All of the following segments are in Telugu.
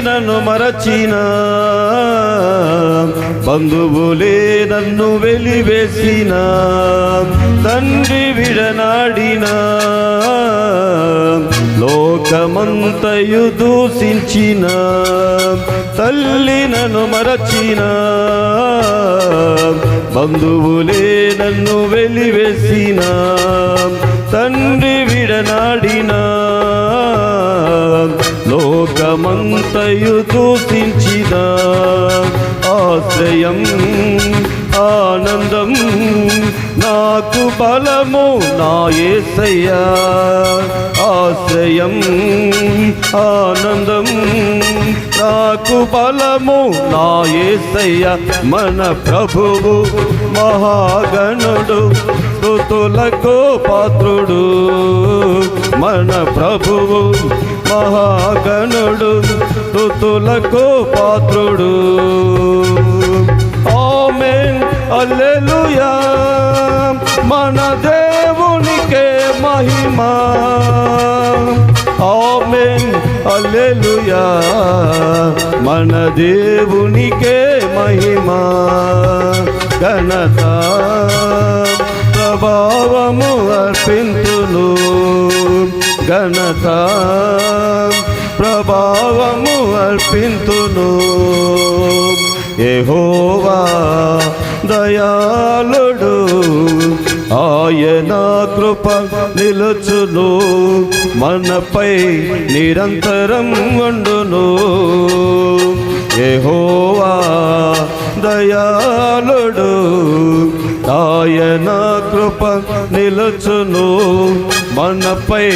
నన్ను మరచిన బంధువులే నన్ను వెలివేసిన తండ్రి విడనాడిన లోకమంతయు దూషించిన తల్లి నన్ను మరచిన బంధువులే నన్ను వెలివేసిన తండ్రి విడనాడిన లోకమంతయు దూషించిన ఆశ్రయం ఆనందం నాకు బలము నా యేసయ్యా ఆశ్రయం ఆనందం నాకు బలము నా యేసయ్యా మన ప్రభువు మహాగణుడు స్తుతులకు పాత్రుడు మన ప్రభువు మహాగణుడు స్తుతులకు పాత్రుడు ఆమేన్ హల్లెలూయా మన దేవునికే మహిమ ఆమేన్ హల్లెలూయా మన దేవునికే మహిమ ఘనత ప్రభావము అర్పింతును ఘనత ప్రభావము అర్పింతును యెహోవా దయాళుడు ఆయన కృప నిలుచును, మనపై నిరంతరం ఉండును. యెహోవా దయాళుడు, ఆయన కృప నిలుచును, మనపై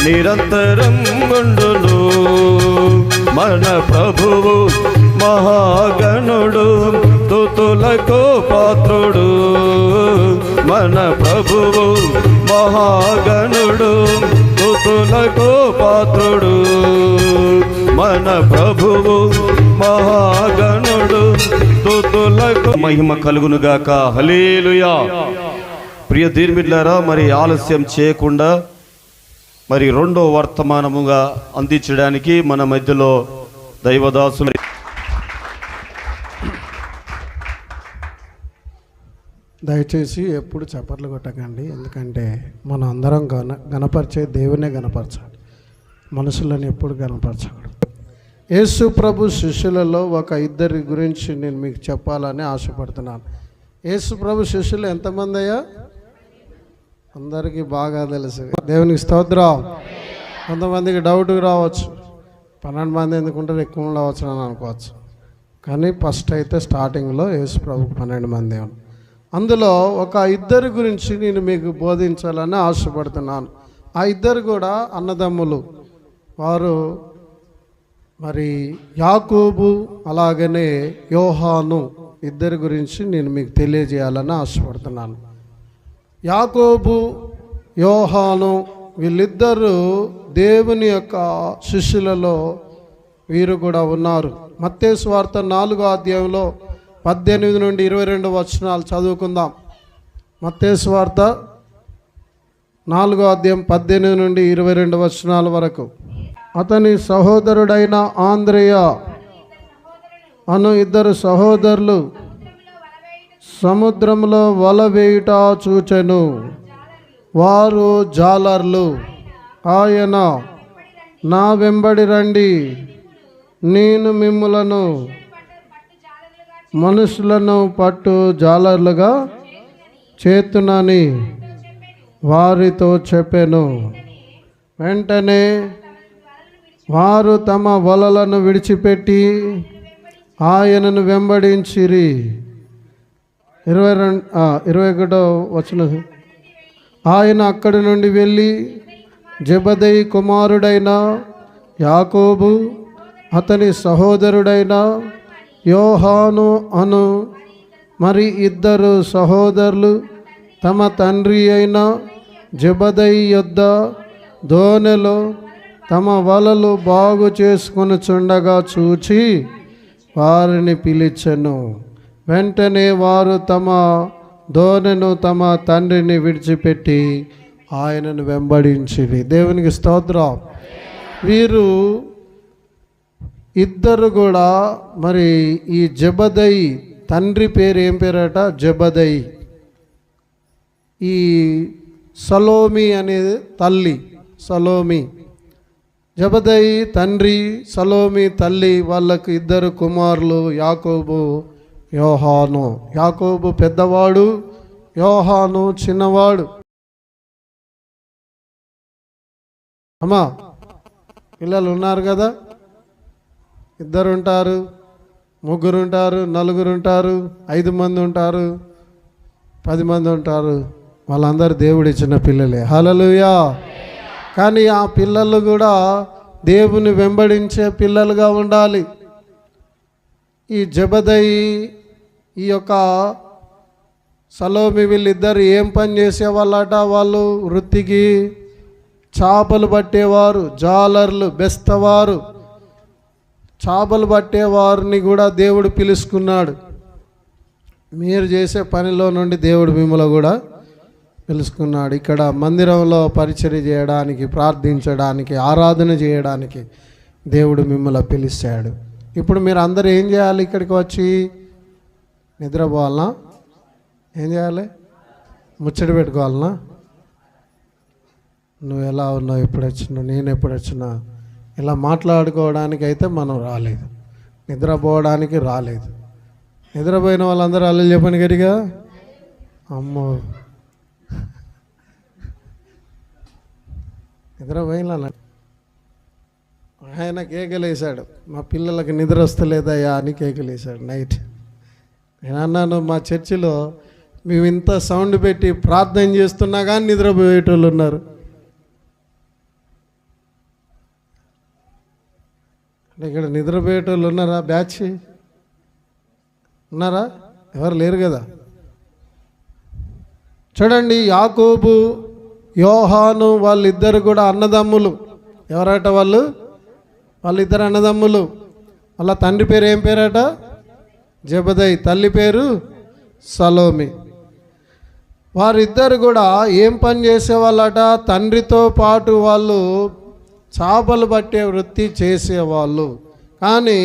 నిరంతరం ఉండును. మన ప్రభువు మహాగణుడు, స్తుతులకు పాత్రుడు. మన ప్రభువు మహాగణుడు, స్తుతులకు పాత్రుడు. మన ప్రభువు మహాగణుడు, స్తుతులకు మహిమ కలుగునుగాక. హల్లెలూయా. ప్రియ దీర్మిడ్లారా, మరి ఆలస్యం చేయకుండా మరి రెండో వర్తమానముగా అందించడానికి మన మధ్యలో దైవదాసులు. దయచేసి ఎప్పుడు చప్పట్లు కొట్టకండి, ఎందుకంటే మనం అందరం గణపరిచే దేవునే గణపరచాలి, మనుషులను ఎప్పుడు గణపరచకూడదు. యేసు ప్రభు శిష్యులలో ఒక ఇద్దరి గురించి నేను మీకు చెప్పాలని ఆశపడుతున్నాను. యేసు ప్రభు శిష్యులు ఎంతమంది అయ్యా? అందరికీ బాగా తెలుసు. దేవునికి స్తోత్రం. కొంతమందికి డౌట్ రావచ్చు, 12 మంది ఎందుకుంటారు, ఎక్కువ ఉండవచ్చు అని అనుకోవచ్చు. కానీ ఫస్ట్ అయితే స్టార్టింగ్లో యేసు ప్రభుకు 12 మంది. అందులో ఒక ఇద్దరి గురించి నేను మీకు బోధించాలని ఆశపడుతున్నాను. ఆ ఇద్దరు కూడా అన్నదమ్ములు. వారు మరి యాకోబు అలాగనే యోహాను ఇద్దరి గురించి నేను మీకు తెలియజేయాలని ఆశపడుతున్నాను. యాకోబు, యోహాను వీళ్ళిద్దరూ దేవుని యొక్క శిష్యులలో వీరు కూడా ఉన్నారు. మత్తయి సువార్త 4వ అధ్యాయంలో 18 నుండి 22 వచనాలు చదువుకుందాం. మత్తయి సువార్త 4వ అధ్యాయం 18 నుండి 22 వచనాల వరకు. అతని సహోదరుడైన ఆంద్రేయ అను ఇద్దరు సహోదరులు సముద్రంలో వల వేయుట చూచెను. వారు జాలర్లు. ఆయన, నా వెంబడి రండి, నేను మిమ్ములను మనుషులను పట్టు జాలర్లుగా చేతునని వారితో చెప్పెను. వెంటనే వారు తమ వలలను విడిచిపెట్టి ఆయనను వెంబడించిరి. 21వ వచనం. ఆయన అక్కడి నుండి వెళ్ళి జెబెదయి కుమారుడైన యాకోబు, అతని సహోదరుడైన యోహాను అను మరి ఇద్దరు సహోదరులు తమ తండ్రి అయిన జెబెదయి యొద్ద దోణెలో తమ వలలు బాగు చేసుకొనుచుండగా చూచి వారిని పిలిచెను. వెంటనే వారు తమ దోణెను తమ తండ్రిని విడిచిపెట్టి ఆయనను వెంబడించిరి. దేవునికి స్తోత్రం. వీరు ఇద్దరు కూడా మరి ఈ జెబెదయి తండ్రి పేరు ఏం పేరట? జెబెదయి. ఈ సలోమి అనేది తల్లి, సలోమి. జెబెదయి తండ్రి, సలోమి తల్లి. వాళ్ళకు ఇద్దరు కుమారులు, యాకోబు, యోహాను. యాకోబు పెద్దవాడు, యోహాను చిన్నవాడు. అమ్మా, పిల్లలు ఉన్నారు కదా? 2 ఉంటారు, 3 ఉంటారు, 4 ఉంటారు, 5 మంది ఉంటారు, 10 మంది ఉంటారు. వాళ్ళందరూ దేవుడు ఇచ్చిన పిల్లలే. హల్లెలూయా. కానీ ఆ పిల్లలు కూడా దేవుని వెంబడించే పిల్లలుగా ఉండాలి. ఈ జెబెదయి, ఈ యొక్క సలోమి వీళ్ళిద్దరు ఏం పని చేసేవాళ్ళట? వాళ్ళు వృత్తికి చేపలు పట్టేవారు, జాలర్లు, బెస్తవారు. చేపలు పట్టేవారిని కూడా దేవుడు పిలుచుకున్నాడు. మీరు చేసే పనిలో నుండి దేవుడు మిమ్మల్ని కూడా పిలుచుకున్నాడు. ఇక్కడ మందిరంలో పరిచర్య చేయడానికి, ప్రార్థించడానికి, ఆరాధన చేయడానికి దేవుడు మిమ్మల్ని పిలిచాడు. ఇప్పుడు మీరు అందరూ ఏం చేయాలి? ఇక్కడికి వచ్చి నిద్రపోవాలనా? ఏం చేయాలి? ముచ్చట పెట్టుకోవాలనా? నువ్వు ఎలా ఉన్నావు, ఎప్పుడు వచ్చినావు, నేను ఎప్పుడు వచ్చినా, ఇలా మాట్లాడుకోవడానికి అయితే మనం రాలేదు, నిద్రపోవడానికి రాలేదు. నిద్రపోయిన వాళ్ళందరూ అల్లు చెప్పని గట్టిగా అమ్మో. నిద్రపోయినా ఆయన కేకలేశాడు, మా పిల్లలకి నిద్ర వస్తలేదయ్యా అని కేకలేశాడు నైట్. నేను అన్నాను, మా చర్చిలో మేము ఇంత సౌండ్ పెట్టి ప్రార్థన చేస్తున్నా కానీ నిద్రపోయేటోళ్ళు ఉన్నారు. అంటే ఇక్కడ నిద్రపోయేటోళ్ళు ఉన్నారా? బ్యాచ్ ఉన్నారా? ఎవరు లేరు కదా. చూడండి, యాకోబు యోహాను వాళ్ళిద్దరు కూడా అన్నదమ్ములు. ఎవరట వాళ్ళు? వాళ్ళిద్దరు అన్నదమ్ములు. వాళ్ళ తండ్రి పేరు ఏం పేరట? జబదయి. తల్లి పేరు సలోమి. వారిద్దరు కూడా ఏం పని చేసేవాళ్ళట? తండ్రితో పాటు వాళ్ళు చేపలు పట్టే వృత్తి చేసేవాళ్ళు. కానీ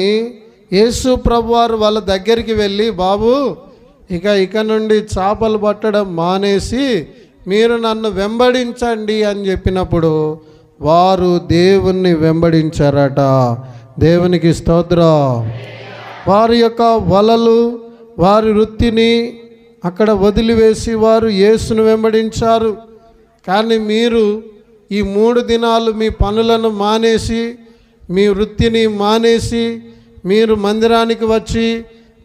యేసు ప్రభువారు వాళ్ళ దగ్గరికి వెళ్ళి, బాబు ఇక నుండి చేపలు పట్టడం మానేసి మీరు నన్ను వెంబడించండి అని చెప్పినప్పుడు వారు దేవుణ్ణి వెంబడించారట. దేవునికి స్తోత్రం. వారి యొక్క వలలు, వారి వృత్తిని అక్కడ వదిలివేసి వారు యేసును వెంబడించారు. కానీ మీరు ఈ 3 దినాలు మీ పనులను మానేసి, మీ వృత్తిని మానేసి, మీరు మందిరానికి వచ్చి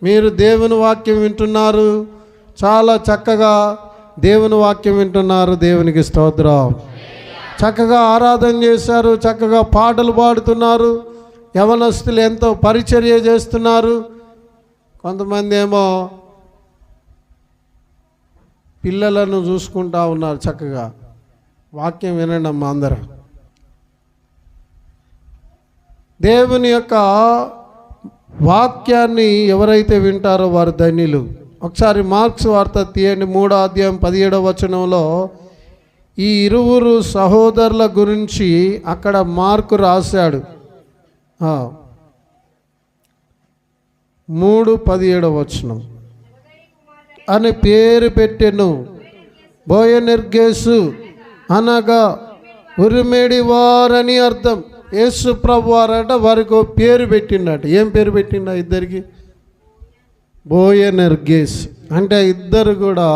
మీరు దేవుని వాక్యం వింటున్నారు. చాలా చక్కగా దేవుని వాక్యం వింటున్నారు. దేవునికి స్తోత్రం. చక్కగా ఆరాధన చేశారు, చక్కగా పాటలు పాడుతున్నారు. యవనస్తులు ఎంతో పరిచర్య చేస్తున్నారు. కొంతమంది ఏమో పిల్లలను చూసుకుంటా ఉన్నారు. చక్కగా వాక్యం వినండి అమ్మా అందరూ. దేవుని యొక్క వాక్యాన్ని ఎవరైతే వింటారో వారు ధన్యులు. ఒకసారి మార్క్స్ వార్త తీయండి, 3వ అధ్యాయం 17వ వచనంలో ఈ 2 సహోదరుల గురించి అక్కడ మార్కు రాశాడు. 3:17 వచనం. అని పేరు పెట్టెను. బోయనెర్గేసు అనగా ఉరిమేడి వారని అర్థం. యేసు ప్రభు వారట వారికి పేరు పెట్టిండట. ఏం పేరు పెట్టిండ ఇద్దరికి? బోయనెర్గేస్. అంటే ఇద్దరు కూడా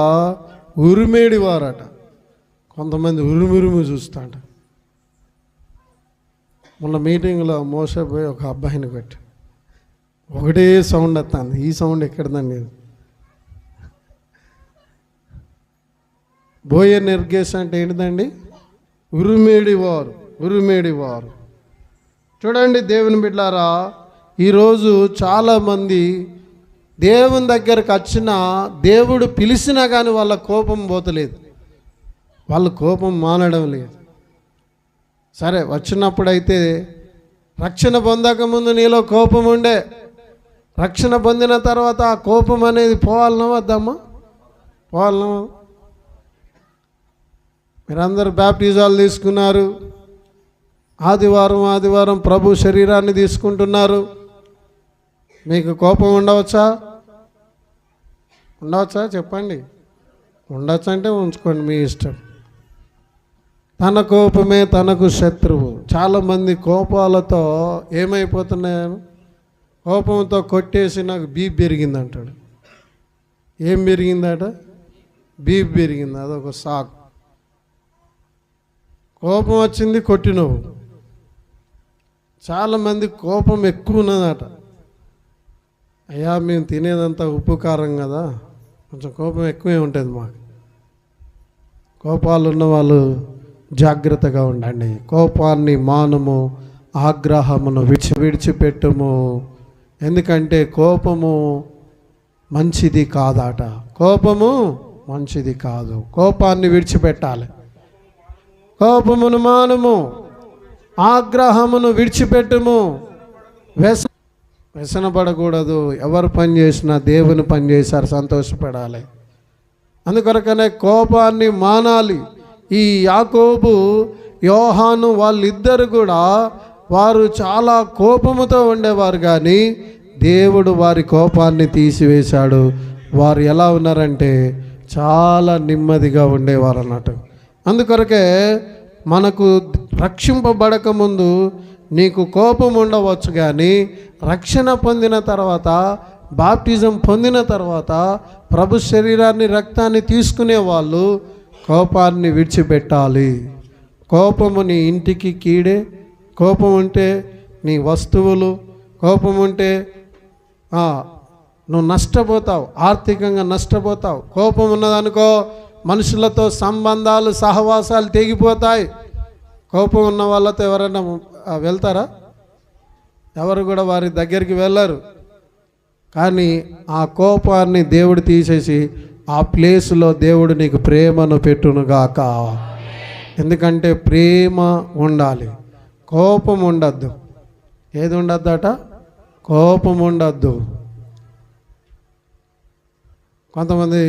ఉరిమేడి వారట. కొంతమంది ఉరుమురుము చూస్తాట. మొన్న మీటింగ్లో మోసపోయి ఒక అబ్బాయిని కొట్టి ఒకటే సౌండ్ వస్తుంది. ఈ సౌండ్ ఎక్కడదండి? బోయనెర్గేస్ అంటే ఏంటిదండి? ఉరిమేడివారు, ఉరిమేడివారు. చూడండి దేవుని బిడ్డలారా, ఈరోజు చాలామంది దేవుని దగ్గరకు వచ్చినా దేవుడు పిలిచినా కానీ వాళ్ళ కోపం పోతలేదు, వాళ్ళ కోపం మానడం లేదు. సరే, వచ్చినప్పుడైతే రక్షణ పొందకముందు నీలో కోపం ఉండే, రక్షణ పొందిన తర్వాత ఆ కోపం అనేది పోవాలనో వద్దమ్మా? పోవాలనో? మీరందరూ బ్యాప్టిజాలు తీసుకున్నారు, ఆదివారం ప్రభు శరీరాన్ని తీసుకుంటున్నారు. మీకు కోపం ఉండవచ్చా? ఉండవచ్చా? చెప్పండి. ఉండొచ్చు అంటే ఉంచుకోండి, మీ ఇష్టం. తన కోపమే తనకు శత్రువు. చాలామంది కోపాలతో ఏమైపోతున్నాయని, కోపంతో కొట్టేసి నాకు బీపీ పెరిగిందంటాడు. ఏం పెరిగిందట? బీపీ పెరిగింది. అదొక సాకు. కోపం వచ్చింది, కొట్టినవు. చాలామంది కోపం ఎక్కువ ఉన్నదట. అయ్యా మేము తినేదంతా ఉప్పు కారం కదా, కొంచెం కోపం ఎక్కువే ఉంటుంది మాకు. కోపాలు ఉన్న వాళ్ళు జాగ్రత్తగా ఉండండి. కోపాన్ని మానము, ఆగ్రహమును విడిచిపెట్టుము. ఎందుకంటే కోపము మంచిది కాదట. కోపము మంచిది కాదు. కోపాన్ని విడిచిపెట్టాలి. కోపమును మానము, ఆగ్రహమును విడిచిపెట్టుము. వ్యసనపడకూడదు. ఎవరు పని చేసినా దేవుని పని చేశారు సంతోషపడాలి. అందుకొరకనే కోపాన్ని మానాలి. ఈ యాకోబు యోహాను వాళ్ళిద్దరు కూడా వారు చాలా కోపముతో ఉండేవారు, కానీ దేవుడు వారి కోపాన్ని తీసివేశాడు. వారు ఎలా ఉన్నారంటే చాలా నెమ్మదిగా ఉండేవారు అన్నట్టు. అందుకొరకే మనకు రక్షింపబడక ముందు నీకు కోపం ఉండవచ్చు, కానీ రక్షణ పొందిన తర్వాత, బాప్టిజం పొందిన తర్వాత ప్రభు శరీరాన్ని, రక్తాన్ని తీసుకునే వాళ్ళు కోపాన్ని విడిచిపెట్టాలి. కోపము నీ ఇంటికి కీడే. కోపం ఉంటే నీ వస్తువులు, కోపం ఉంటే నువ్వు నష్టపోతావు, ఆర్థికంగా నష్టపోతావు. కోపం ఉన్నదనుకో మనుషులతో సంబంధాలు, సహవాసాలు తెగిపోతాయి. కోపం ఉన్న వాళ్ళతో ఎవరైనా వెళ్తారా? ఎవరు కూడా వారి దగ్గరికి వెళ్ళరు. కానీ ఆ కోపాన్ని దేవుడు తీసేసి ఆ ప్లేస్లో దేవుడు నీకు ప్రేమను పెట్టునుగాక. ఎందుకంటే ప్రేమ ఉండాలి, కోపం ఉండద్దు. ఏది ఉండద్దట? కోపం ఉండద్దు. కొంతమంది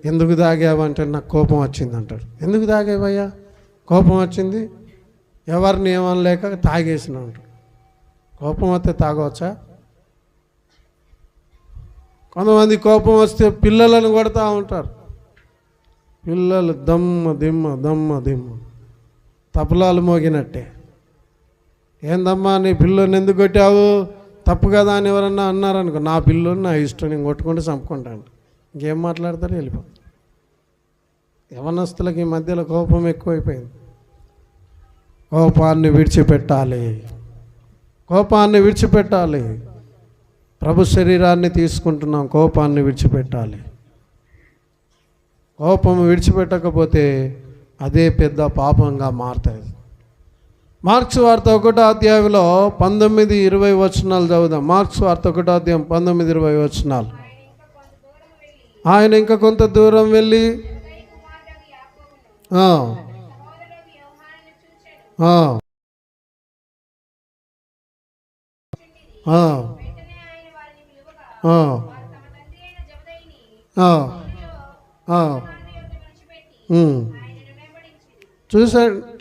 ఎందుకు తాగావంటే నాకు కోపం వచ్చింది అంటారు. ఎందుకు తాగేవయ్యా? కోపం వచ్చింది, ఎవరిని ఏమనలేక తాగేసిన అంటారు. కోపం వస్తే తాగవచ్చా? కొంతమంది కోపం వస్తే పిల్లలను కొడతా ఉంటారు. పిల్లలు దమ్మ దిమ్మ తపలాలు మోగినట్టే. ఏందమ్మా నీ పిల్లని ఎందుకు కొట్టావు? తప్పు కదా అని ఎవరన్నా అన్నారనుకో, నా పిల్లని నా ఇష్టం, నేను కొట్టుకుంటే చంపుకుంటాను. ఇంకేం మాట్లాడతారు? వెళ్ళిపోతారు. యవనస్తులకి ఈ మధ్యలో కోపం ఎక్కువైపోయింది. కోపాన్ని విడిచిపెట్టాలి, కోపాన్ని విడిచిపెట్టాలి. ప్రభు శరీరాన్ని తీసుకుంటున్నాం, కోపాన్ని విడిచిపెట్టాలి. కోపం విడిచిపెట్టకపోతే అదే పెద్ద పాపంగా మారుతుంది. మార్క్స్ వార్త 1వ అధ్యాయంలో 19-20 వచనాలు చదువుదాం. మార్క్స్ వార్త 1వ అధ్యాయం 19-20 వచనాలు. ఆయన ఇంకా కొంత దూరం వెళ్ళి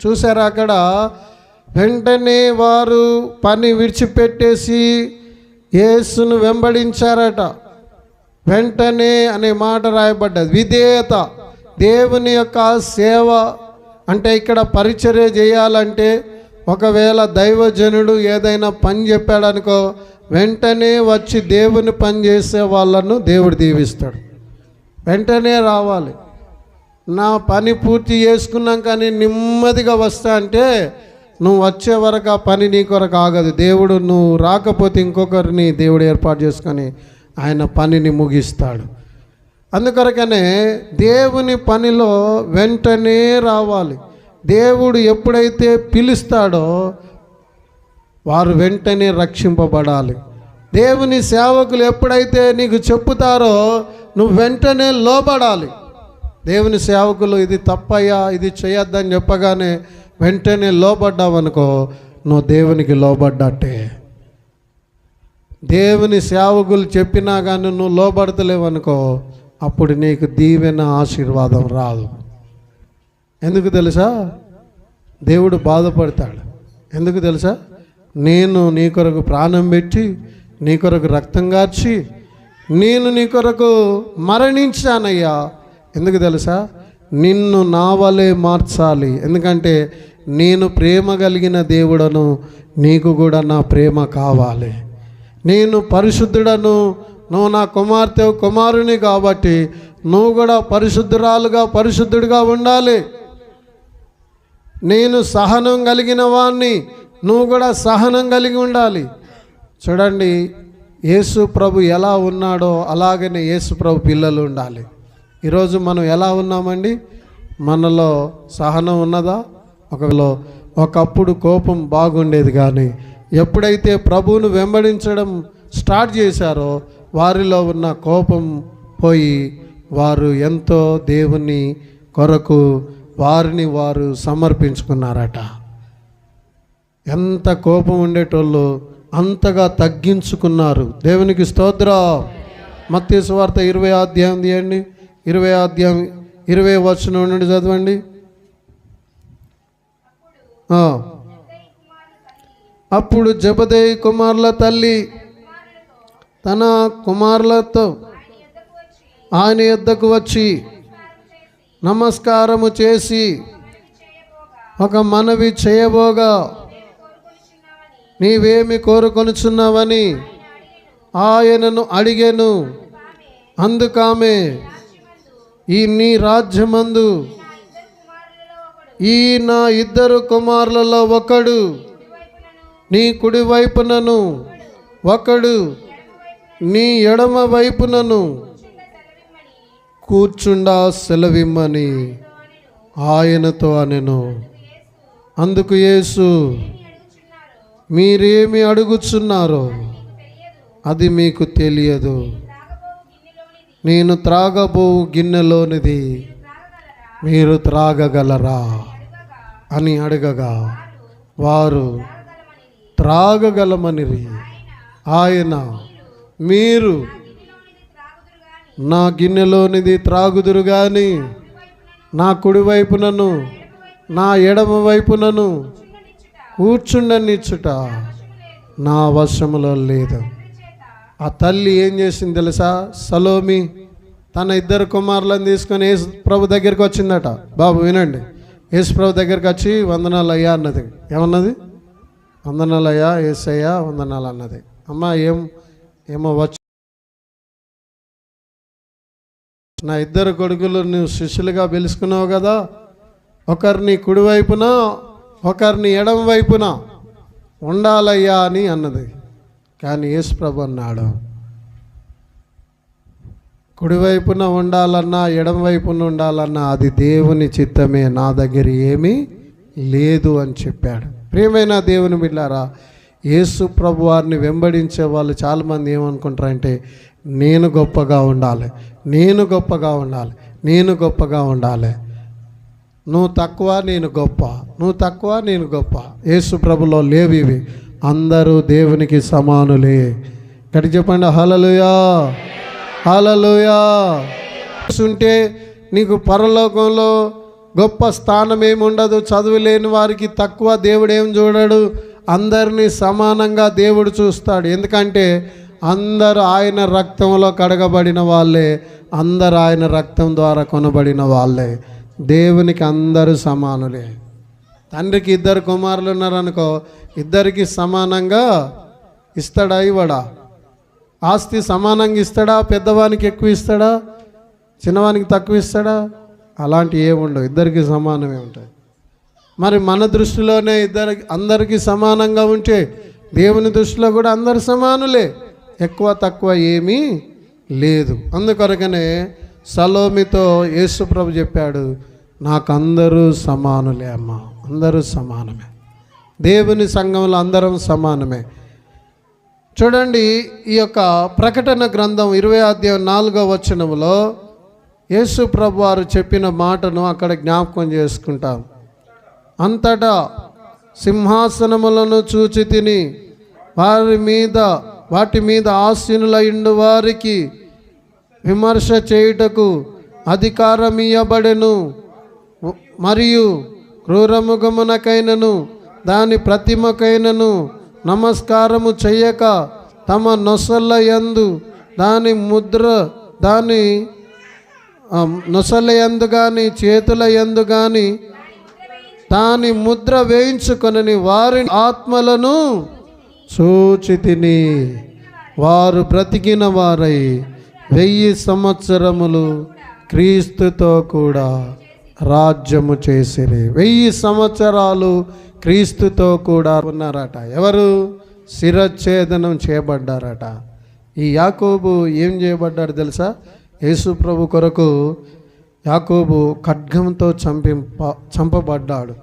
చూసారా? అక్కడ వెంటనే వారు పని విడిచిపెట్టేసి యేసును వెంబడించారట. వెంటనే అనే మాట రాయబడ్డది. విధేయత, దేవుని యొక్క సేవ. అంటే ఇక్కడ పరిచర్య చేయాలంటే ఒకవేళ దైవజనుడు ఏదైనా పని చెప్పాడనుకో, వెంటనే వచ్చి దేవుని పని చేసే వాళ్ళను దేవుడు దీవిస్తాడు. వెంటనే రావాలి. నా పని పూర్తి చేసుకున్నాం కానీ నెమ్మదిగా వస్తా అంటే నువ్వు వచ్చే వరకు ఆ పని నీ కొరకు ఆగదు. దేవుడు నువ్వు రాకపోతే ఇంకొకరిని దేవుడు ఏర్పాటు చేసుకొని ఆయన పనిని ముగిస్తాడు. అందుకొరకనే దేవుని పనిలో వెంటనే రావాలి. దేవుడు ఎప్పుడైతే పిలుస్తాడో వారు వెంటనే రక్షింపబడాలి. దేవుని సేవకులు ఎప్పుడైతే నీకు చెప్పుతారో నువ్వు వెంటనే లోబడాలి. దేవుని సేవకులు ఇది తప్పయ్యా, ఇది చేయొద్దని చెప్పగానే వెంటనే లోబడ్డావనుకో నువ్వు దేవునికి లోబడ్డట్టే. దేవుని సేవకులు చెప్పినా కానీ నువ్వు లోబడతలేవనుకో అప్పుడు నీకు దీవెన, ఆశీర్వాదం రాదు. ఎందుకు తెలుసా? దేవుడు బాధపడతాడు. ఎందుకు తెలుసా? నేను నీ కొరకు ప్రాణం పెట్టి, నీ కొరకు రక్తం కార్చి, నేను నీ కొరకు మరణించానయ్యా. ఎందుకు తెలుసా? నిన్ను నా వలే మార్చాలి. ఎందుకంటే నేను ప్రేమ కలిగిన దేవుడను, నీకు కూడా నా ప్రేమ కావాలి. నేను పరిశుద్ధుడను, నువ్వు నా కుమార్తె కుమారుని కాబట్టి నువ్వు కూడా పరిశుద్ధురాలుగా పరిశుద్ధుడిగా ఉండాలి. నేను సహనం కలిగిన వాణ్ణి, నువ్వు కూడా సహనం కలిగి ఉండాలి. చూడండి, యేసు ప్రభు ఎలా ఉన్నాడో అలాగనే యేసు ప్రభు పిల్లలు ఉండాలి. ఈరోజు మనం ఎలా ఉన్నామండి? మనలో సహనం ఉన్నదా? ఒకప్పుడు కోపం బాగుండేది, కానీ ఎప్పుడైతే ప్రభువును వెంబడించడం స్టార్ట్ చేశారో వారిలో ఉన్న కోపం పోయి వారు ఎంతో దేవుని కొరకు వారిని వారు సమర్పించుకున్నారట. ఎంత కోపం ఉండేటోళ్ళు అంతగా తగ్గించుకున్నారు. దేవునికి స్తోత్రం. మత్తయి సువార్త 20వ అధ్యాయం తీయండి. 20వ అధ్యాయం 20వ వచనం నుండి చదవండి. అప్పుడు జెబెదయి కుమారుల తల్లి తన కుమారులతో ఆయన యొద్దకు వచ్చి నమస్కారము చేసి ఒక మనవి చేయబోగా, నీవేమి కోరుకొనుచున్నావని ఆయనను అడిగెను. అందుకామె, ఈ నీ రాజ్యమందు ఈ నా ఇద్దరు కుమారులలో ఒకడు నీ కుడి వైపునను ఒకడు నీ ఎడమ వైపునను కూర్చుండా సెలవిమ్మని ఆయనతో అనెను. అందుకు యేసు, మీరేమి అడుగుచున్నారో అది మీకు తెలియదు. నేను త్రాగబో గిన్నెలోనిది మీరు త్రాగగలరా అని అడగగా వారు త్రాగగలమనిరి. ఆయన, మీరు నా గిన్నెలోనిది త్రాగుదురు గాని నా కుడి వైపునను నా ఎడమ వైపునను కూర్చుండనిచ్చుట నా వశములో లేదు. ఆ తల్లి ఏం చేసింది తెలుసా? సలోమి తన ఇద్దరు కుమారులను తీసుకొని యేసు ప్రభు దగ్గరికి వచ్చిందట. బాబు వినండి, యేసు ప్రభు దగ్గరికి వచ్చి వందనాలయ్యా అన్నది. ఏమన్నది? వందనాలయ్యా యేసయ్యా వందనాలు అన్నది. అమ్మ ఏమో వచ్చి నా ఇద్దరు కొడుకులు నువ్వు శిష్యులుగా పిలుచుకున్నావు కదా, ఒకరిని కుడివైపున ఒకరిని ఎడమ వైపున ఉండాలయ్యా అని అన్నది. కానీ యేసు ప్రభు అన్నాడు, కుడివైపున ఉండాలన్నా ఎడమ వైపున ఉండాలన్నా అది దేవుని చిత్తమే, నా దగ్గర ఏమీ లేదు అని చెప్పాడు. ప్రియమైన దేవుని బిడ్డారా, యేసు ప్రభు వారిని వెంబడించే వాళ్ళు చాలామంది ఏమనుకుంటారంటే, నేను గొప్పగా ఉండాలి, నేను గొప్పగా ఉండాలి, నేను గొప్పగా ఉండాలి, నువ్వు తక్కువ నేను గొప్ప, నువ్వు తక్కువ నేను గొప్ప. యేసు ప్రభులో లేవు ఇవి. అందరూ దేవునికి సమానులే. గట్టి చెప్పండి, హల్లెలూయా హల్లెలూయా. ఉంటే నీకు పరలోకంలో గొప్ప స్థానం ఏమి ఉండదు. చదువు లేని వారికి తక్కువ దేవుడు ఏం చూడడు, అందరినీ సమానంగా దేవుడు చూస్తాడు. ఎందుకంటే అందరూ ఆయన రక్తంలో కడగబడిన వాళ్ళే, అందరూ ఆయన రక్తం ద్వారా కొనబడిన వాళ్ళే. దేవునికి అందరూ సమానులే. తండ్రికి ఇద్దరు కుమారులు ఉన్నారనుకో, ఇద్దరికి సమానంగా ఇస్తాడా ఇవ్వడా? ఆస్తి సమానంగా ఇస్తాడా? పెద్దవానికి ఎక్కువ ఇస్తాడా? చిన్నవానికి తక్కువ ఇస్తాడా? అలాంటివి ఏముండవు, ఇద్దరికి సమానమే ఉంటాయి. మరి మన దృష్టిలోనే అందరికీ సమానంగా ఉంటే దేవుని దృష్టిలో కూడా అందరు సమానులే, ఎక్కువ తక్కువ ఏమీ లేదు. అందుకొరకనే సలోమితో యేసు ప్రభు చెప్పాడు, నాకు అందరూ సమానులే అమ్మ, అందరూ సమానమే. దేవుని సంఘంలో అందరం సమానమే. చూడండి, ఈ యొక్క ప్రకటన గ్రంథం 20-4 యేసు ప్రభు వారు చెప్పిన మాటను అక్కడ జ్ఞాపకం చేసుకుంటాం. అంతటా సింహాసనములను చూచి తిని వాటి మీద ఆసీనులైండు వారికి విమర్శ చేయుటకు అధికారం ఇయ్యబడెను. మరియు క్రూరముఖమునకైనను దాని ప్రతిమకైనను నమస్కారము చెయ్యక తమ నొసళ్ళ యందు దాని నొసళ్ళ యందు కానీ చేతుల యందు కానీ దాని ముద్ర వేయించుకొనని వారి ఆత్మలను చూచితిని. వారు బ్రతికిన వారై 1000 సంవత్సరములు క్రీస్తుతో కూడా రాజ్యము చేసిరి. 1000 సంవత్సరాలు క్రీస్తుతో కూడా ఉన్నారట. ఎవరు? శిరచ్ఛేదనం చేయబడ్డారట. ఈ యాకోబు ఏం చేయబడ్డాడు తెలుసా? యేసు ప్రభు కొరకు యాకోబు ఖడ్గంతో చంపబడ్డాడు.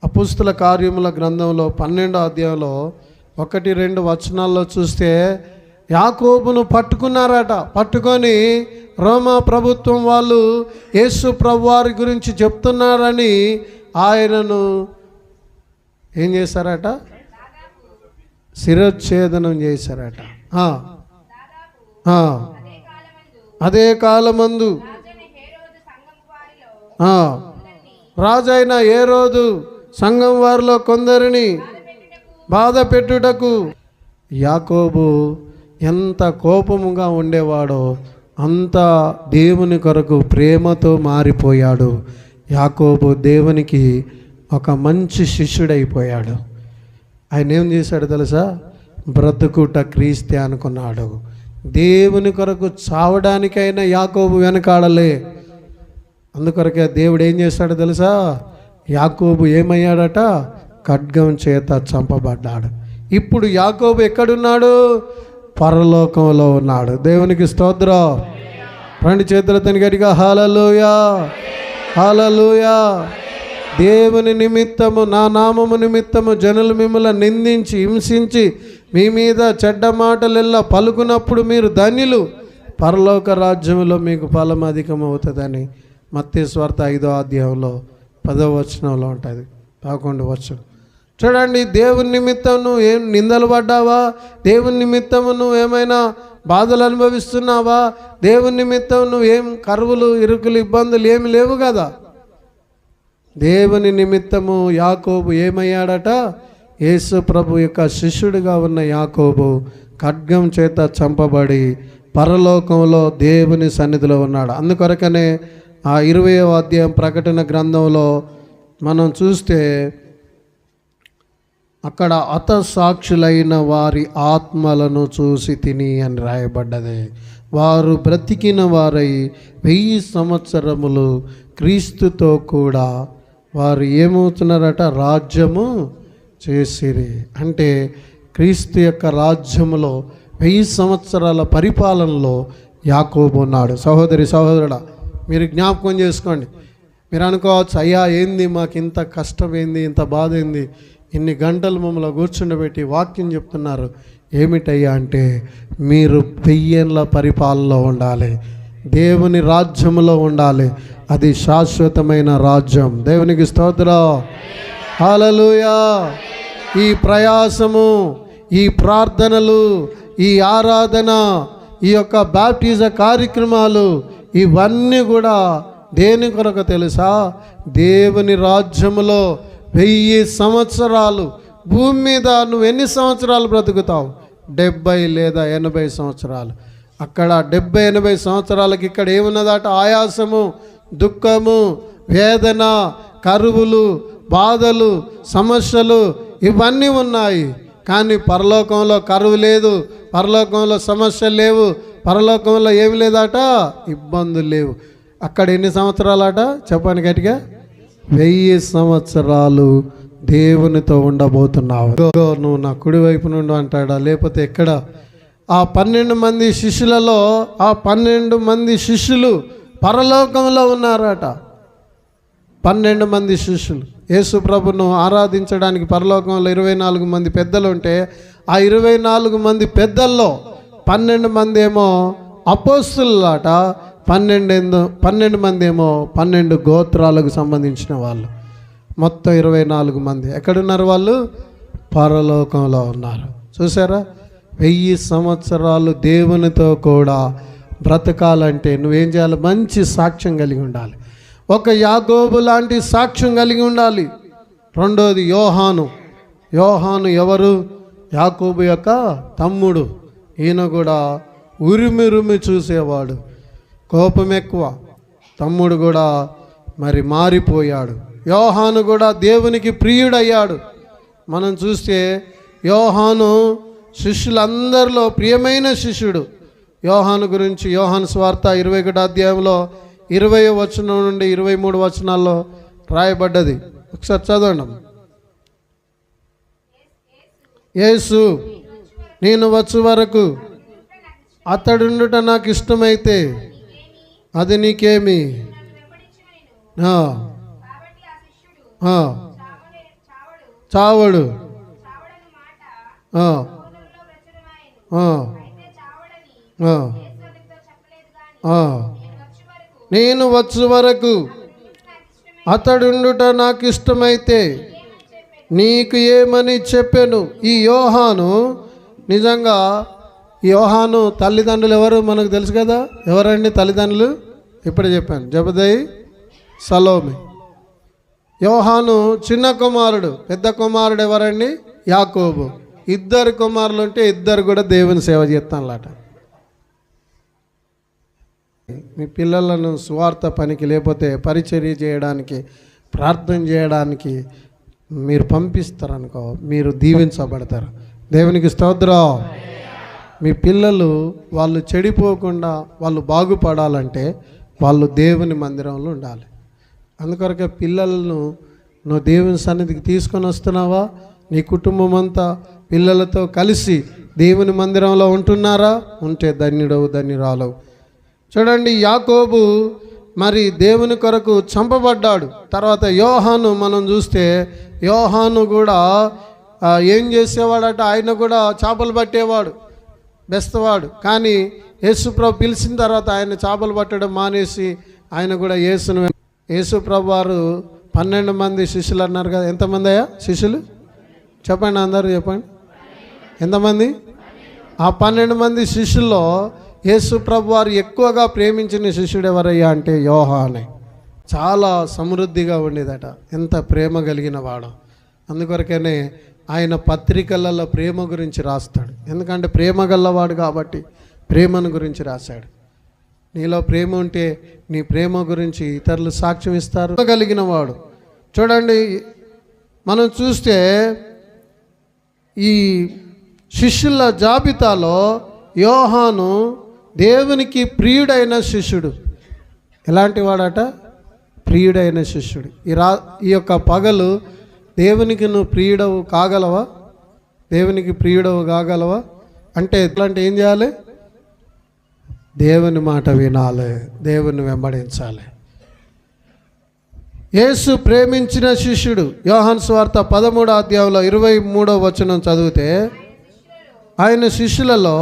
అపుస్తల కార్యముల గ్రంథంలో 12వ అధ్యాయంలో 1-2 వచనాల్లో చూస్తే యాకోబును పట్టుకున్నారట. పట్టుకొని రోమా ప్రభుత్వం వాళ్ళు యేసు ప్రభు వారి గురించి చెప్తున్నారని ఆయనను ఏం చేశారట? శిరచ్ఛేదనం చేశారట. అదే కాలమందు రాజైన హేరోదు సంఘం వారిలో కొందరిని బాధ పెట్టుటకు యాకోబు ఎంత కోపముగా ఉండేవాడో అంత దేవుని కొరకు ప్రేమతో మారిపోయాడు. యాకోబు దేవునికి ఒక మంచి శిష్యుడైపోయాడు. ఆయన ఏం చేశాడు తెలుసా? బ్రతుకుట క్రీస్తే అనుకున్నాడు. దేవుని కొరకు చావడానికైనా యాకోబు వెనకాడలే. అందుకొరకే దేవుడు ఏం చేశాడు తెలుసా? యాకోబు ఏమయ్యాడట? ఖడ్గం చేత చంపబడ్డాడు. ఇప్పుడు యాకోబు ఎక్కడున్నాడు? పరలోకంలో ఉన్నాడు. దేవునికి స్తోత్రం. రెండు చేతులతో గట్టిగా హల్లెలూయా, హల్లెలూయా. దేవుని నిమిత్తము, నా నామము నిమిత్తము జనులు మిమ్మల్ని నిందించి హింసించి మీ మీద చెడ్డ మాటలెల్లా పలుకున్నప్పుడు మీరు ధన్యులు, పరలోక రాజ్యంలో మీకు ఫలం అధికమవుతుందని మత్తయి సువార్త 5వ అధ్యాయంలో 10వ వచనంలో ఉంటుంది. 11వ వచనం చూడండి. దేవుని నిమిత్తం నువ్వు ఏం నిందలు పడ్డావా? దేవుని నిమిత్తము నువ్వు ఏమైనా బాధలు అనుభవిస్తున్నావా? దేవుని నిమిత్తం నువ్వు ఏం కరువులు, ఇరుకులు, ఇబ్బందులు ఏమి లేవు కదా. దేవుని నిమిత్తము యాకోబు ఏమయ్యాడట? యేసు ప్రభు యొక్క శిష్యుడిగా ఉన్న యాకోబు ఖడ్గం చేత చంపబడి పరలోకంలో దేవుని సన్నిధిలో ఉన్నాడు. అందుకొరకనే ఆ 20వ అధ్యాయం ప్రకటన గ్రంథంలో మనం చూస్తే అక్కడ హతసాక్షులైన వారి ఆత్మలను చూసి తిని అని రాయబడ్డది. వారు బ్రతికిన వారై 1000 సంవత్సరములు క్రీస్తుతో కూడా వారు ఏమవుతున్నారట? రాజ్యము చేసిరి. అంటే క్రీస్తు యొక్క రాజ్యములో 1000 సంవత్సరాల పరిపాలనలో యాకోబు ఉన్నాడు. సహోదరి సహోదరుడా, మీరు జ్ఞాపకం చేసుకోండి. మీరు అనుకోవచ్చు, అయ్యా ఏంది మాకు ఇంత కష్టం ఏంది, ఇంత బాధ ఏంది, ఇన్ని గంటలు మమ్మల్ని కూర్చుండబెట్టి వాక్యం చెప్తున్నారు. ఏమిటయ్యా అంటే, మీరు 1000 ఏళ్ల పరిపాలనలో ఉండాలి, దేవుని రాజ్యములో ఉండాలి. అది శాశ్వతమైన రాజ్యం. దేవునికి స్తోత్రం, హల్లెలూయా. ఈ ప్రయాసము, ఈ ప్రార్థనలు, ఈ ఆరాధన, ఈ యొక్క బాప్టిజ కార్యక్రమాలు ఇవన్నీ కూడా దేని కొరకు తెలుసా? దేవుని రాజ్యములో 1000 సంవత్సరాలు భూమి మీద నువ్వు ఎన్ని సంవత్సరాలు బ్రతుకుతావు? 70 లేదా 80 సంవత్సరాలు. అక్కడ 70-80 సంవత్సరాలకి ఇక్కడ ఏమున్నదట? ఆయాసము, దుఃఖము, వేదన, కరువులు, బాధలు, సమస్యలు ఇవన్నీ ఉన్నాయి. కానీ పరలోకంలో కరువు లేదు, పరలోకంలో సమస్యలు లేవు, పరలోకంలో ఏమి లేదట? ఇబ్బందులు లేవు. అక్కడ ఎన్ని సంవత్సరాలట? చెప్పండి గట్టిగా. 1000 సంవత్సరాలు దేవునితో ఉండబోతున్నావు. నువ్వు నా కుడి వైపు నుండి అంటాడా? లేకపోతే ఎక్కడ? ఆ 12 మంది శిష్యులలో ఆ 12 మంది శిష్యులు పరలోకంలో ఉన్నారట. 12 మంది శిష్యులు యేసు ప్రభును ఆరాధించడానికి పరలోకంలో 24 మంది పెద్దలు ఉంటే, ఆ 24 మంది పెద్దల్లో 12 మంది ఏమో అపోస్తులట, 12 మంది ఏమో 12 గోత్రాలకు సంబంధించిన వాళ్ళు. మొత్తం 24 మంది ఎక్కడున్నారు? వాళ్ళు పరలోకంలో ఉన్నారు. చూసారా? 1000 సంవత్సరాలు దేవునితో కూడా బ్రతకాలంటే నువ్వేం చేయాలి? మంచి సాక్ష్యం కలిగి ఉండాలి. ఒక యాకోబు లాంటి సాక్ష్యం కలిగి ఉండాలి. రెండోది యోహాను. యోహాను ఎవరు? యాకోబు యొక్క తమ్ముడు. ఈయన కూడా ఉరిమిరుమి చూసేవాడు, కోపం ఎక్కువ. తమ్ముడు కూడా మరి మారిపోయాడు. యోహాను కూడా దేవునికి ప్రియుడయ్యాడు. మనం చూస్తే యోహాను శిష్యులందరిలో ప్రియమైన శిష్యుడు. యోహాను గురించి యోహాను సువార్త 21వ అధ్యాయంలో 20వ వచనం నుండి 23 వచనాల్లో రాయబడ్డది. ఒకసారి చదవండి. యేసు, నేను వచ్చు వరకు అతడుండుట నాకు ఇష్టమైతే అది నీకేమి? చావడు. నేను వచ్చు వరకు అతడుండుట నాకు ఇష్టమైతే నీకు ఏమని చెప్పాను. ఈ యోహాను నిజంగా, ఈ యోహాను తల్లిదండ్రులు ఎవరు మనకు తెలుసు కదా. ఎవరండి తల్లిదండ్రులు? ఇప్పుడే చెప్పాను, జబదయి, సలోమి. యోహాను చిన్న కుమారుడు. పెద్ద కుమారుడు ఎవరండి? యాకోబు. 2 కుమారులు ఉంటే 2 కూడా దేవుని సేవ చేస్తానులాట. మీ పిల్లలను సువార్త పనికి లేకపోతే పరిచర్య చేయడానికి, ప్రార్థన చేయడానికి మీరు పంపిస్తారనుకో, మీరు దీవించబడతారు. దేవునికి స్తోత్రం. మీ పిల్లలు వాళ్ళు చెడిపోకుండా వాళ్ళు బాగుపడాలంటే వాళ్ళు దేవుని మందిరంలో ఉండాలి. అందుకొరకే పిల్లలను నువ్వు దేవుని సన్నిధికి తీసుకొని వస్తున్నావా? నీ కుటుంబం అంతా పిల్లలతో కలిసి దేవుని మందిరంలో ఉంటున్నారా? ఉంటే ధన్యుడవు, ధన్యురాలవు. చూడండి, యాకోబు మరి దేవుని కొరకు చంపబడ్డాడు. తర్వాత యోహాను మనం చూస్తే యోహాను కూడా ఏం చేసేవాడట? ఆయన కూడా చేపలు పట్టేవాడు, బెస్తవాడు. కానీ యేసుప్రభు పిలిచిన తర్వాత ఆయన చేపలు పట్టడం మానేసి ఆయన కూడా యేసుప్రభు వారు 12 మంది శిష్యులు అన్నారు కదా. ఎంతమంది అయ్యా శిష్యులు? చెప్పండి, అందరూ చెప్పండి. ఎంతమంది? ఆ 12 మంది శిష్యుల్లో యేసుప్రభు వారు ఎక్కువగా ప్రేమించిన శిష్యుడు ఎవరయ్యా అంటే యోహానే. చాలా సమృద్ధిగా ఉండేదట, ఎంత ప్రేమ కలిగిన వాడు. అందుకొరకనే ఆయన పత్రికలలో ప్రేమ గురించి రాస్తాడు. ఎందుకంటే ప్రేమ గల్లవాడు కాబట్టి ప్రేమను గురించి రాశాడు. నీలో ప్రేమ ఉంటే నీ ప్రేమ గురించి ఇతరులు సాక్ష్యం ఇస్తారు. కలిగిన వాడు. చూడండి, మనం చూస్తే ఈ శిష్యుల జాబితాలో యోహాను దేవునికి ప్రియుడైన శిష్యుడు. ఎలాంటి వాడట? ప్రియుడైన శిష్యుడు. ఈ యొక్క పగలు దేవునికి నువ్వు ప్రియుడవు కాగలవా? దేవునికి ప్రియుడవు కాగలవా అంటే ఎట్లాంటి ఏం చేయాలి? దేవుని మాట వినాలి, దేవుని వెంబడించాలి. యేసు ప్రేమించిన శిష్యుడు. యోహాను సువార్త 13వ అధ్యాయంలో 23వ వచనం చదివితే ఆయన శిష్యులలో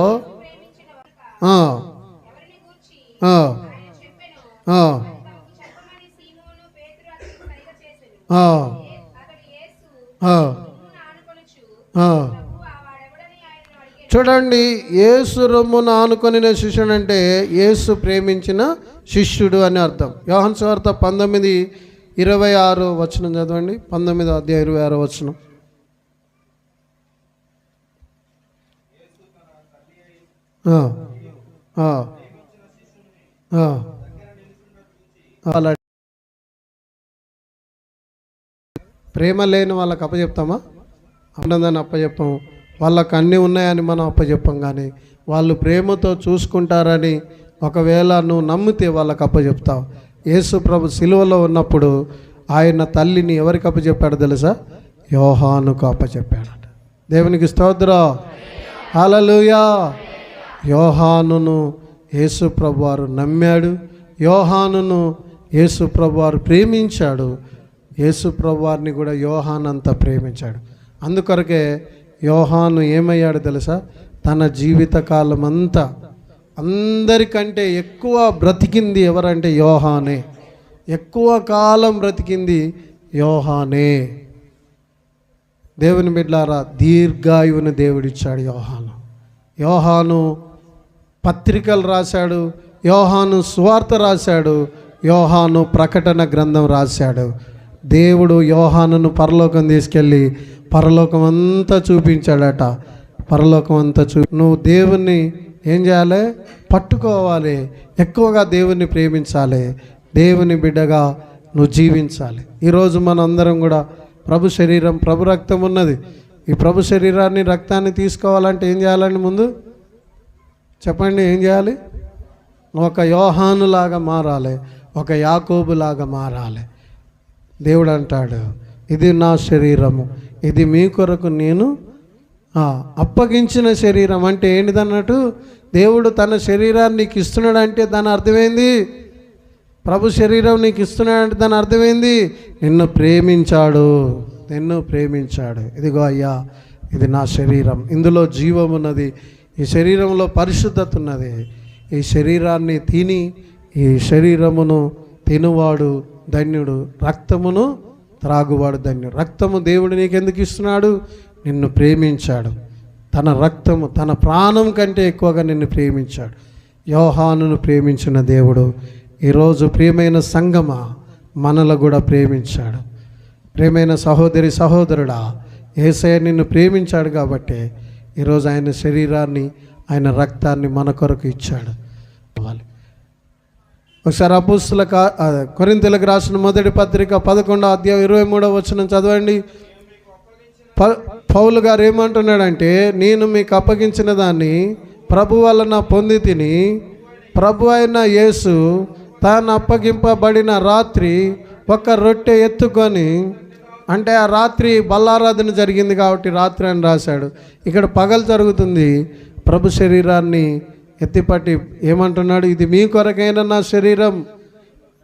చూడండి, యేసు రొమ్మును ఆనుకొనిన శిష్యుడు అంటే యేసు ప్రేమించిన శిష్యుడు అని అర్థం. యోహాను సువార్త 19:26 వచనం చదవండి. 19వ అధ్యాయం 26వ వచనం. అలా ప్రేమ లేని వాళ్ళకి అప్పచెప్తామా? ఉన్నదని అప్పచెప్పాము. వాళ్ళకు అన్నీ ఉన్నాయని మనం అప్పచెప్పాం. కానీ వాళ్ళు ప్రేమతో చూసుకుంటారని ఒకవేళ నువ్వు నమ్మితే వాళ్ళకి అప్పచెప్తావు. యేసు ప్రభు సిలువలో ఉన్నప్పుడు ఆయన తల్లిని ఎవరికి అప్పచెప్పాడు తెలుసా? యోహానుకు అప్పచెప్పాడట. దేవునికి స్తోత్రం, హల్లెలూయా. యోహానును యేసు ప్రభు వారు నమ్మాడు. యోహానును యేసు ప్రభు వారు ప్రేమించాడు. యేసు ప్రభు వారిని కూడా యోహాను అంతా ప్రేమించాడు. అందుకొరకే యోహాను ఏమయ్యాడు తెలుసా? తన జీవితకాలం అంతా అందరికంటే ఎక్కువ బ్రతికింది ఎవరంటే యోహానే. ఎక్కువ కాలం బ్రతికింది యోహానే. దేవుని బిడ్డలారా, దీర్ఘాయువుని దేవుడిచ్చాడు యోహాను. యోహాను పత్రికలు రాశాడు, యోహాను సువార్త రాశాడు, యోహాను ప్రకటన గ్రంథం రాశాడు. దేవుడు యోహానును పరలోకం తీసుకెళ్ళి పరలోకం అంతా చూపించాడట. పరలోకం అంతా నువ్వు దేవుణ్ణి ఏం చేయాలి? పట్టుకోవాలి. ఎక్కువగా దేవుణ్ణి ప్రేమించాలి. దేవుని బిడ్డగా నువ్వు జీవించాలి. ఈరోజు మనందరం కూడా ప్రభు శరీరం, ప్రభు రక్తం ఉన్నది. ఈ ప్రభు శరీరాన్ని, రక్తాన్ని తీసుకోవాలంటే ఏం చేయాలండి? ముందు చెప్పండి, ఏం చేయాలి? ఒక యోహానులాగా మారాలి, ఒక యాకోబులాగా మారాలి. దేవుడు అంటాడు, ఇది నా శరీరము, ఇది మీ కొరకు నేను అప్పగించిన శరీరం. అంటే ఏంటిదన్నట్టు? దేవుడు తన శరీరాన్ని నీకు ఇస్తున్నాడంటే దాని అర్థమైంది, ప్రభు శరీరం నీకు ఇస్తున్నాడంటే దాని అర్థమైంది, నిన్ను ప్రేమించాడు, నిన్ను ప్రేమించాడు. ఇదిగో అయ్యా, ఇది నా శరీరం, ఇందులో జీవం ఉన్నది, ఈ శరీరంలో పరిశుద్ధత ఉన్నది. ఈ శరీరాన్ని తిని ఈ శరీరమును తినువాడు ధన్యుడు, రక్తమును త్రాగువాడు ధన్యుడు. రక్తము దేవుడు నీకెందుకు ఇస్తున్నాడు? నిన్ను ప్రేమించాడు. తన రక్తము, తన ప్రాణం కంటే ఎక్కువగా నిన్ను ప్రేమించాడు. యోహానును ప్రేమించిన దేవుడు ఈరోజు ప్రియమైన సంగమా మనలో కూడా ప్రేమించాడు. ప్రియమైన సహోదరి, సహోదరుడా, యేసయ్య నిన్ను ప్రేమించాడు కాబట్టి ఈరోజు ఆయన శరీరాన్ని, ఆయన రక్తాన్ని మన కొరకు ఇచ్చాడు. ఒకసారి అపోస్తలుల కొరింథీయులకు రాసిన మొదటి పత్రిక 11వ అధ్యాయం 23వ వచనం చదవండి. పౌలు గారు ఏమంటున్నాడంటే, నేను మీకు అప్పగించిన దాన్ని ప్రభు వలన పొంది తిని, ప్రభు అయిన యేసు తాను అప్పగింపబడిన రాత్రి ఒక రొట్టె ఎత్తుకొని అంటే ఆ రాత్రి బల్లారాధన జరిగింది కాబట్టి రాత్రి అని రాశాడు. ఇక్కడ పగలు జరుగుతుంది. ప్రభు శరీరాన్ని ఎత్తిపట్టి ఏమంటున్నాడు? ఇది మీ కొరకైన నా శరీరం,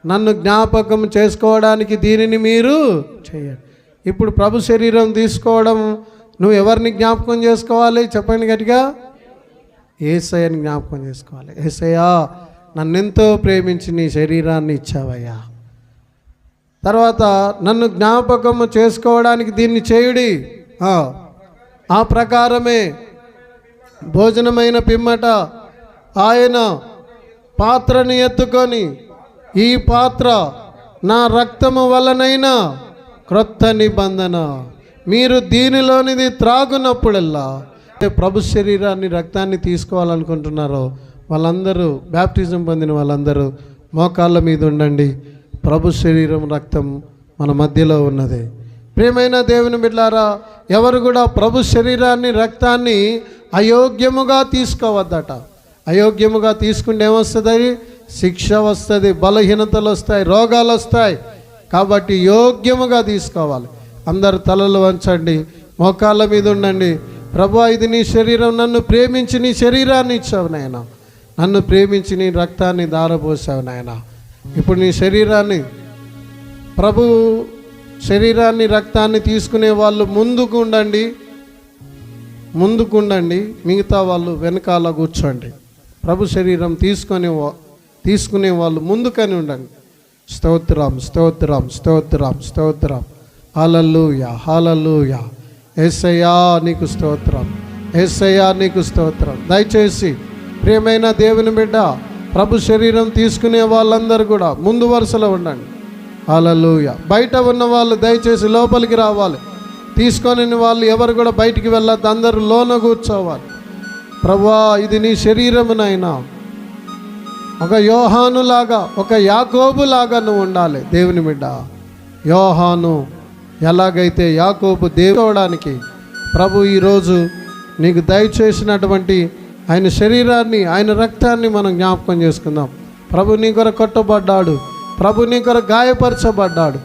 నన్ను జ్ఞాపకం చేసుకోవడానికి దీనిని మీరు చేయండి. ఇప్పుడు ప్రభు శరీరం తీసుకోవడం, నువ్వు ఎవరిని జ్ఞాపకం చేసుకోవాలి చెప్పండి గట్టిగా? యేసయ్యని జ్ఞాపకం చేసుకోవాలి. యేసయ్యా, నన్నెంతో ప్రేమించి నీ శరీరాన్ని ఇచ్చావయ్యా. తర్వాత నన్ను జ్ఞాపకం చేసుకోవడానికి దీన్ని చేయుడి. ఆ ప్రకారమే భోజనమైన పిమ్మట ఆయన పాత్రని ఎత్తుకొని, ఈ పాత్ర నా రక్తము వలనైనా క్రొత్త నిబంధన, మీరు దీనిలోనిది త్రాగునప్పుడల్లా. ప్రభు శరీరాన్ని రక్తాన్ని తీసుకోవాలనుకుంటున్నారో వాళ్ళందరూ, బ్యాప్టిజం పొందిన వాళ్ళందరూ మోకాళ్ళ మీద ఉండండి. ప్రభు శరీరం రక్తం మన మధ్యలో ఉన్నది. ప్రియమైన దేవుని బిడ్డలారా, ఎవరు కూడా ప్రభు శరీరాన్ని రక్తాన్ని అయోగ్యముగా తీసుకోవద్దట. అయోగ్యముగా తీసుకుంటే ఏమొస్తుంది? శిక్ష వస్తుంది, బలహీనతలు వస్తాయి, రోగాలు వస్తాయి. కాబట్టి యోగ్యముగా తీసుకోవాలి. అందరు తలలు వంచండి, మోకాళ్ళ మీద ఉండండి. ప్రభువా, ఇది నీ శరీరం, నన్ను ప్రేమించి నీ శరీరాన్ని ఇచ్చావు నాయన, నన్ను ప్రేమించి నీ రక్తాన్ని ధారపోసావు నాయన. ఇప్పుడు నీ శరీరాన్ని, ప్రభు శరీరాన్ని రక్తాన్ని తీసుకునే వాళ్ళు ముందుకు ఉండండి, మిగతా వాళ్ళు వెనకాల కూర్చోండి. ప్రభు శరీరం తీసుకునే వాళ్ళు ముందుకని ఉండండి. స్తోత్రం, స్తోత్రం, స్తోత్రం, స్తోత్రం. హల్లెలూయా, హల్లెలూయా. యేసయ్యా నీకు స్తోత్రం, యేసయ్యా నీకు స్తోత్రం. దయచేసి ప్రియమైన దేవుని బిడ్డ, ప్రభు శరీరం తీసుకునే వాళ్ళందరూ కూడా ముందు వరుసలో ఉండండి. హల్లెలూయా. బయట ఉన్న వాళ్ళు దయచేసి లోపలికి రావాలి. తీసుకొని వాళ్ళు ఎవరు కూడా బయటికి వెళ్ళొద్దు, అందరూ లోన కూర్చోవాలి. ప్రభువా, ఇది నీ శరీరమునైనా ఒక యోహానులాగా, ఒక యాకోబులాగా నువ్వు ఉండాలి. దేవుని బిడ్డ, యోహాను ఎలాగైతే యాకోబు దేవుడానికి ప్రభు ఈరోజు నీకు దయచేసినటువంటి ఆయన శరీరాన్ని, ఆయన రక్తాన్ని మనం జ్ఞాపకం చేసుకుందాం. ప్రభు నీ కొరకు కొట్టబడ్డాడు, ప్రభు నీ కొరకు గాయపరచబడ్డాడు.